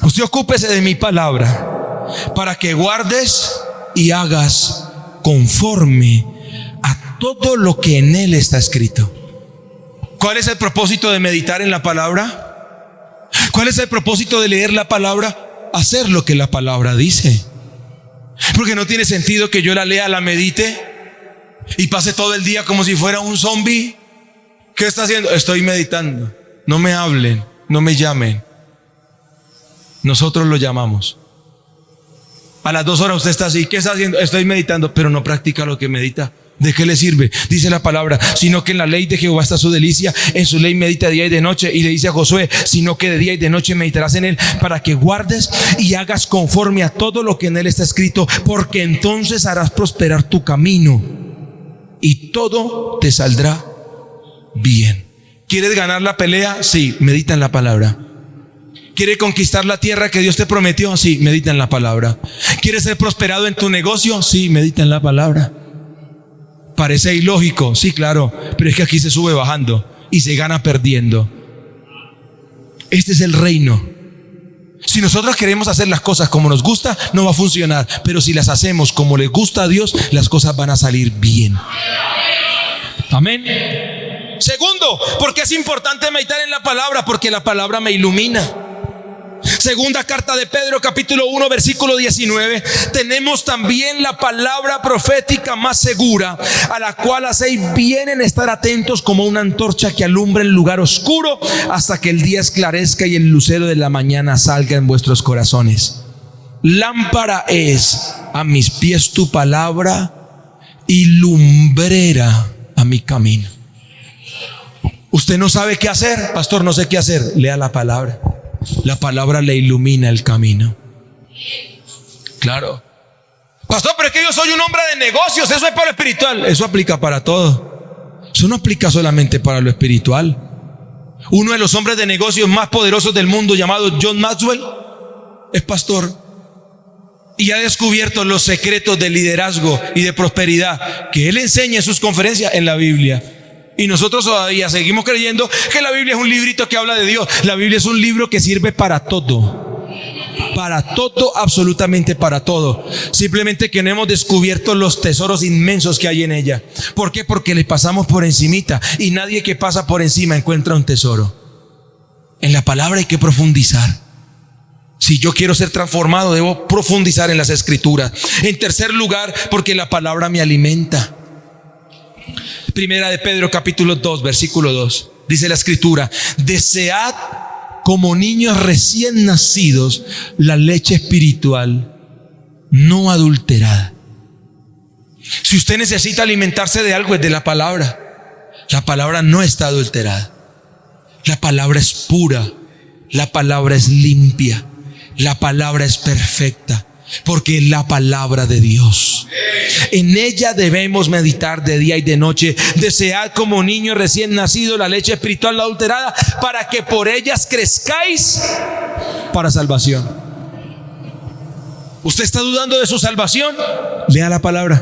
Usted ocúpese de mi palabra para que guardes y hagas conforme a todo lo que en él está escrito. ¿Cuál es el propósito de meditar en la palabra? ¿Cuál es el propósito de leer la palabra? Hacer lo que la palabra dice. Porque no tiene sentido que yo la lea, la medite y pase todo el día como si fuera un zombie. ¿Qué está haciendo? Estoy meditando. No me hablen, no me llamen. Nosotros lo llamamos. A las 2 horas usted está así. ¿Qué está haciendo? Estoy meditando, pero no practica lo que medita. ¿De qué le sirve? Dice la palabra, sino que en la ley de Jehová está su delicia, en su ley medita día y de noche. Y le dice a Josué, sino que de día y de noche meditarás en él, para que guardes y hagas conforme a todo lo que en él está escrito, porque entonces harás prosperar tu camino y todo te saldrá bien. ¿Quieres ganar la pelea? Sí, medita en la palabra. ¿Quieres conquistar la tierra que Dios te prometió? Sí, medita en la palabra. ¿Quieres ser prosperado en tu negocio? Sí, medita en la palabra. Parece ilógico, sí, claro, pero es que aquí se sube bajando y se gana perdiendo. Este es el reino. Si nosotros queremos hacer las cosas como nos gusta, no va a funcionar. Pero si las hacemos como le gusta a Dios, las cosas van a salir bien. Amén. Segundo, ¿por qué es importante meditar en la palabra? Porque la palabra me ilumina. Segunda carta de Pedro, capítulo 1, versículo 19. Tenemos también la palabra profética más segura, a la cual hacéis bien en estar atentos como una antorcha que alumbra el lugar oscuro hasta que el día esclarezca y el lucero de la mañana salga en vuestros corazones. Lámpara es a mis pies tu palabra y lumbrera a mi camino. Usted no sabe qué hacer, pastor, no sé qué hacer. Lea la palabra. La palabra le ilumina el camino. Claro. Pastor, pero es que yo soy un hombre de negocios, eso es para lo espiritual. Eso aplica para todo. Eso no aplica solamente para lo espiritual. Uno de los hombres de negocios más poderosos del mundo, llamado John Maxwell, es pastor y ha descubierto los secretos de liderazgo y de prosperidad que él enseña en sus conferencias en la Biblia. Y nosotros todavía seguimos creyendo que la Biblia es un librito que habla de Dios. La Biblia es un libro que sirve para todo. Para todo, absolutamente para todo. Simplemente que no hemos descubierto los tesoros inmensos que hay en ella. ¿Por qué? Porque le pasamos por encimita. Y nadie que pasa por encima encuentra un tesoro. En la palabra hay que profundizar. Si yo quiero ser transformado, debo profundizar en las escrituras. En tercer lugar, porque la palabra me alimenta. Primera de Pedro capítulo 2 versículo 2 dice la escritura: desead como niños recién nacidos la leche espiritual no adulterada. Si usted necesita alimentarse de algo, es de la palabra. La palabra no está adulterada. La palabra es pura. La palabra es limpia. La palabra es perfecta, porque es la palabra de Dios. En ella debemos meditar de día y de noche. Desead como niños recién nacidos la leche espiritual no adulterada, para que por ellas crezcáis para salvación. ¿Usted está dudando de su salvación? Lea la palabra.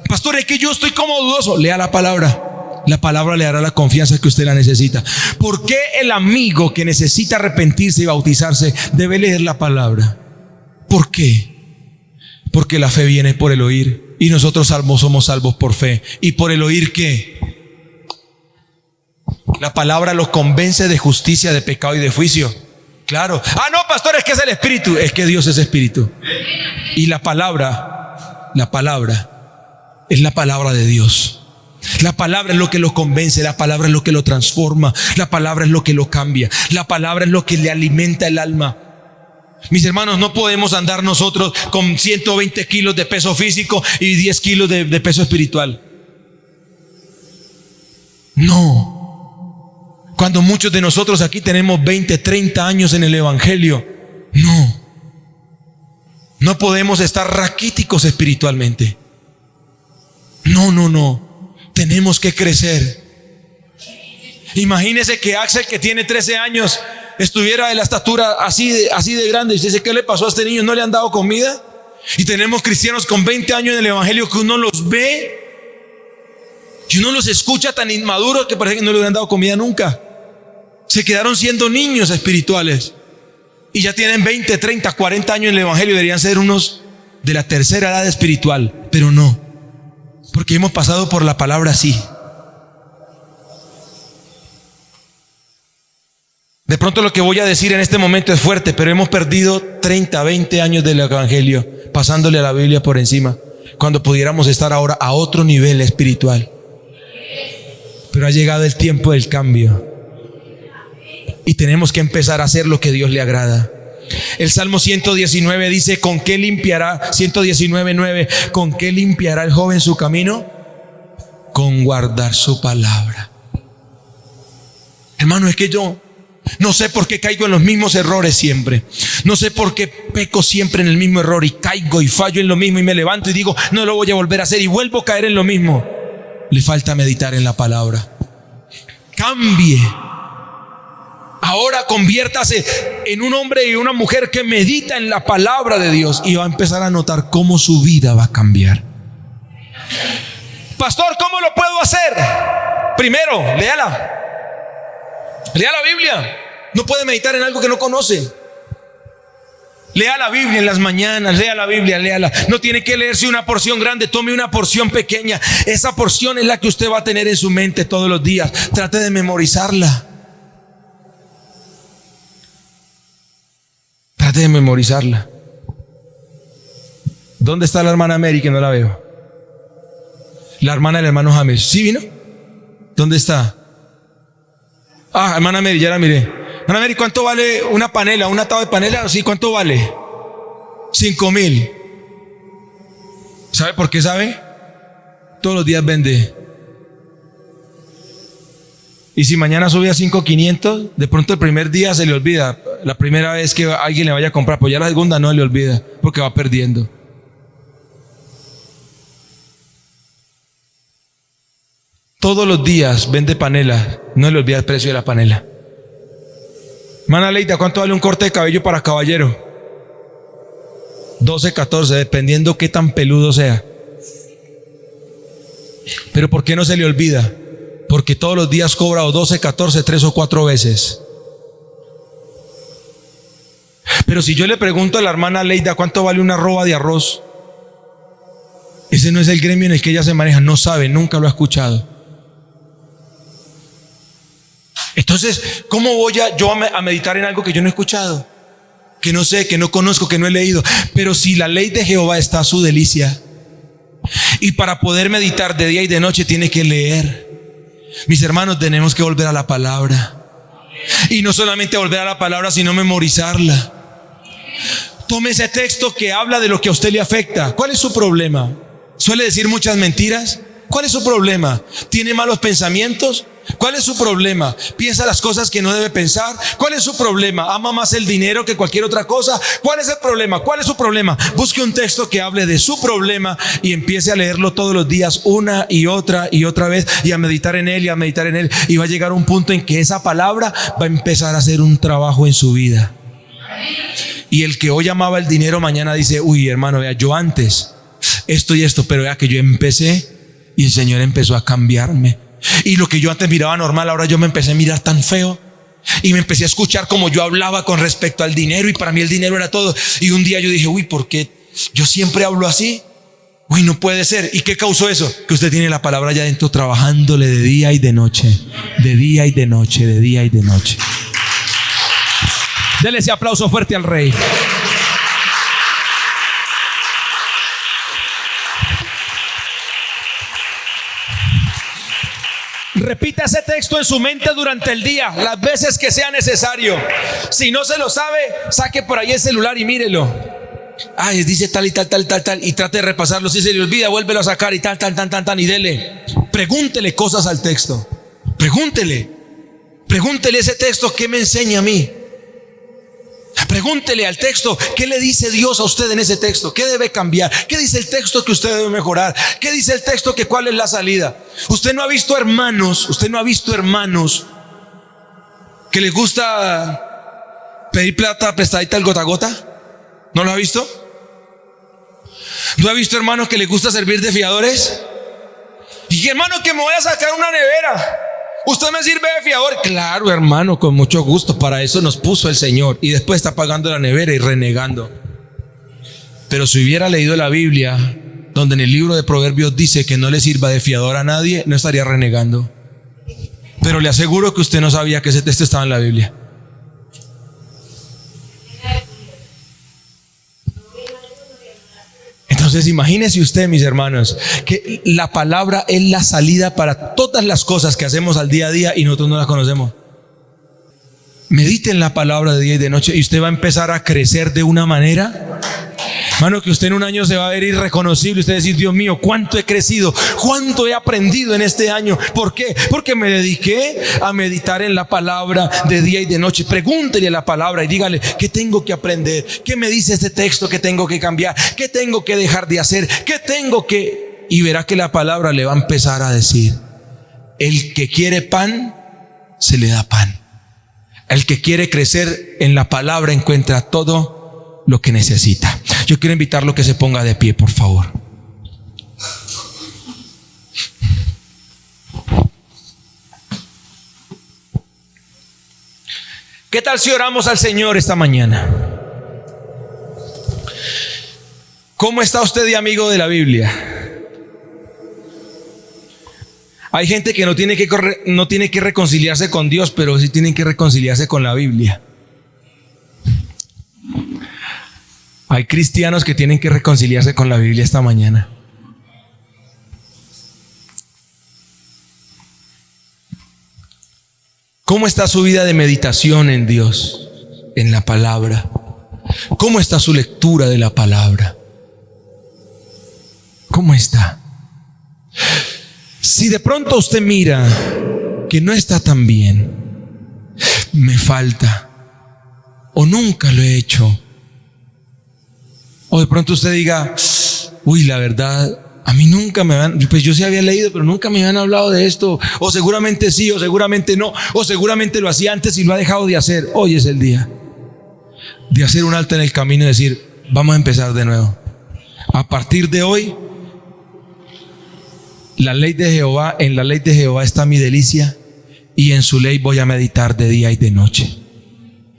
Pastor, es que yo estoy como dudoso. Lea la palabra. La palabra le dará la confianza que usted la necesita. ¿Por qué el amigo que necesita arrepentirse y bautizarse debe leer la palabra? ¿Por qué? Porque la fe viene por el oír, y nosotros somos salvos por fe. ¿Y por el oír qué? La palabra los convence de justicia, de pecado y de juicio. Claro. No, pastor, es que es el Espíritu. Es que Dios es Espíritu. Y la palabra es la palabra de Dios. La palabra es lo que lo convence, la palabra es lo que lo transforma, la palabra es lo que lo cambia, la palabra es lo que le alimenta el alma. Mis hermanos, no podemos andar nosotros con 120 kilos de peso físico y 10 kilos de peso espiritual. No. Cuando muchos de nosotros aquí tenemos 20, 30 años en el evangelio, no podemos estar raquíticos espiritualmente. No. Tenemos que crecer. Imagínese que Axel, que tiene 13 años, estuviera de la estatura así de grande. Y usted dice: ¿qué le pasó a este niño? ¿No le han dado comida? Y tenemos cristianos con 20 años en el evangelio que uno los ve y uno los escucha tan inmaduros que parece que no le han dado comida nunca. Se quedaron siendo niños espirituales y ya tienen 20, 30, 40 años en el evangelio. Deberían ser unos de la tercera edad espiritual. pero no, porque hemos pasado por la palabra sí. De pronto lo que voy a decir en este momento es fuerte, pero hemos perdido 30, 20 años del evangelio pasándole a la Biblia por encima, cuando pudiéramos estar ahora a otro nivel espiritual. Pero ha llegado el tiempo del cambio y tenemos que empezar a hacer lo que Dios le agrada. El Salmo 119 dice: ¿con qué limpiará? 119:9. ¿Con qué limpiará el joven su camino? Con guardar su palabra. Hermano, es que yo no sé por qué caigo en los mismos errores siempre. No sé por qué peco siempre en el mismo error y caigo y fallo en lo mismo y me levanto y digo, no lo voy a volver a hacer y vuelvo a caer en lo mismo. Le falta meditar en la palabra. Cambie. Ahora conviértase en un hombre y una mujer que medita en la palabra de Dios y va a empezar a notar cómo su vida va a cambiar. Pastor, ¿cómo lo puedo hacer? Primero, léala. Lea la Biblia. No puede meditar en algo que no conoce. Lea la Biblia en las mañanas, lea la Biblia, léala. No tiene que leerse una porción grande, tome una porción pequeña. Esa porción es la que usted va a tener en su mente todos los días. Trate de memorizarla. Trate de memorizarla. ¿Dónde está la hermana Mary que no la veo? La hermana del hermano James. ¿Sí vino? ¿Dónde está? Ah, hermana Mary, ya la miré. Hermana Mary, ¿cuánto vale una panela? ¿Un atado de panela? Sí, ¿cuánto vale? 5,000. ¿Sabe por qué sabe? Todos los días vende. Y si mañana sube a 5,500, de pronto el primer día se le olvida. La primera vez que alguien le vaya a comprar, pues ya la segunda no le olvida, porque va perdiendo. Todos los días vende panela, no le olvida el precio de la panela. Hermana Leida, ¿cuánto vale un corte de cabello para caballero? 12, 14, dependiendo qué tan peludo sea. Pero ¿por qué no se le olvida? Porque todos los días cobra o 12, 14, 3 o 4 veces. Pero si yo le pregunto a la hermana Leida ¿cuánto vale una arroba de arroz? Ese no es el gremio en el que ella se maneja, no sabe, nunca lo ha escuchado. Entonces, ¿cómo voy yo a meditar en algo que yo no he escuchado? Que no sé, que no conozco, que no he leído. Pero si la ley de Jehová está a su delicia, y para poder meditar de día y de noche tiene que leer. Mis hermanos, tenemos que volver a la palabra. Y no solamente volver a la palabra, sino memorizarla. Tome ese texto que habla de lo que a usted le afecta. ¿Cuál es su problema? ¿Suele decir muchas mentiras? ¿Cuál es su problema? ¿Tiene malos pensamientos? ¿Cuál es su problema? ¿Piensa las cosas que no debe pensar? ¿Cuál es su problema? ¿Ama más el dinero que cualquier otra cosa? ¿Cuál es el problema? ¿Cuál es su problema? Busque un texto que hable de su problema y empiece a leerlo todos los días una y otra vez y a meditar en él y a meditar en él, y va a llegar un punto en que esa palabra va a empezar a hacer un trabajo en su vida. Y el que hoy amaba el dinero mañana dice, uy hermano, vea, yo antes esto y esto, pero vea que yo empecé y el Señor empezó a cambiarme. Y lo que yo antes miraba normal, ahora yo me empecé a mirar tan feo. Y me empecé a escuchar como yo hablaba con respecto al dinero, y para mí el dinero era todo. Y un día yo dije, uy, ¿por qué yo siempre hablo así? Uy, no puede ser. ¿Y qué causó eso? Que usted tiene la palabra allá adentro trabajándole de día y de noche. De día y de noche, de día y de noche. Dele ese aplauso fuerte al Rey. Repita ese texto en su mente durante el día, las veces que sea necesario. Si no se lo sabe, saque por ahí el celular y mírelo. Ay, dice tal y tal, tal, tal, tal, y trate de repasarlo. Si se le olvida, vuélvelo a sacar y tal, tal, tal, tal, tal, y dele. Pregúntele cosas al texto. Pregúntele ese texto, ¿qué me enseña a mí? Pregúntele al texto, ¿qué le dice Dios a usted en ese texto? ¿Qué debe cambiar? ¿Qué dice el texto que usted debe mejorar? ¿Qué dice el texto que cuál es la salida? Usted no ha visto hermanos que les gusta pedir plata prestadita al gota a gota. ¿No lo ha visto? ¿No ha visto hermanos que les gusta servir de fiadores? Y hermano, que me voy a sacar una nevera, ¿usted me sirve de fiador? Claro, hermano, con mucho gusto. Para eso nos puso el Señor. Y después está pagando la nevera y renegando. Pero si hubiera leído la Biblia, donde en el libro de Proverbios dice que no le sirva de fiador a nadie, no estaría renegando. Pero le aseguro que usted no sabía que ese texto estaba en la Biblia. Entonces imagínese usted, mis hermanos, que la palabra es la salida para todas las cosas que hacemos al día a día y nosotros no la conocemos. Medite en la palabra de día y de noche y usted va a empezar a crecer de una manera, hermano, que usted en un año se va a ver irreconocible. Usted va a decir: Dios mío, cuánto he crecido, cuánto he aprendido en este año. ¿Por qué? Porque me dediqué a meditar en la palabra de día y de noche. Pregúntele a la palabra y dígale: ¿qué tengo que aprender? ¿Qué me dice este texto que tengo que cambiar? ¿Qué tengo que dejar de hacer? ¿Qué tengo que...? Y verá que la palabra le va a empezar a decir: el que quiere pan, se le da pan. El que quiere crecer en la palabra encuentra todo lo que necesita. Yo quiero invitarlo a que se ponga de pie, por favor. ¿Qué tal si oramos al Señor esta mañana? ¿Cómo está usted de amigo de la Biblia? Hay gente que no tiene que reconciliarse con Dios, pero sí tienen que reconciliarse con la Biblia. Hay cristianos que tienen que reconciliarse con la Biblia esta mañana. ¿Cómo está su vida de meditación en Dios, en la palabra? ¿Cómo está su lectura de la palabra? ¿Cómo está? Si de pronto usted mira que no está tan bien, me falta, o nunca lo he hecho, o de pronto usted diga: uy, la verdad, a mí nunca me han, pues yo sí había leído, pero nunca me habían hablado de esto, o seguramente sí, o seguramente no, o seguramente lo hacía antes y lo ha dejado de hacer. Hoy es el día de hacer un alto en el camino y decir: vamos a empezar de nuevo. A partir de hoy, la ley de Jehová, en la ley de Jehová está mi delicia, y en su ley voy a meditar de día y de noche.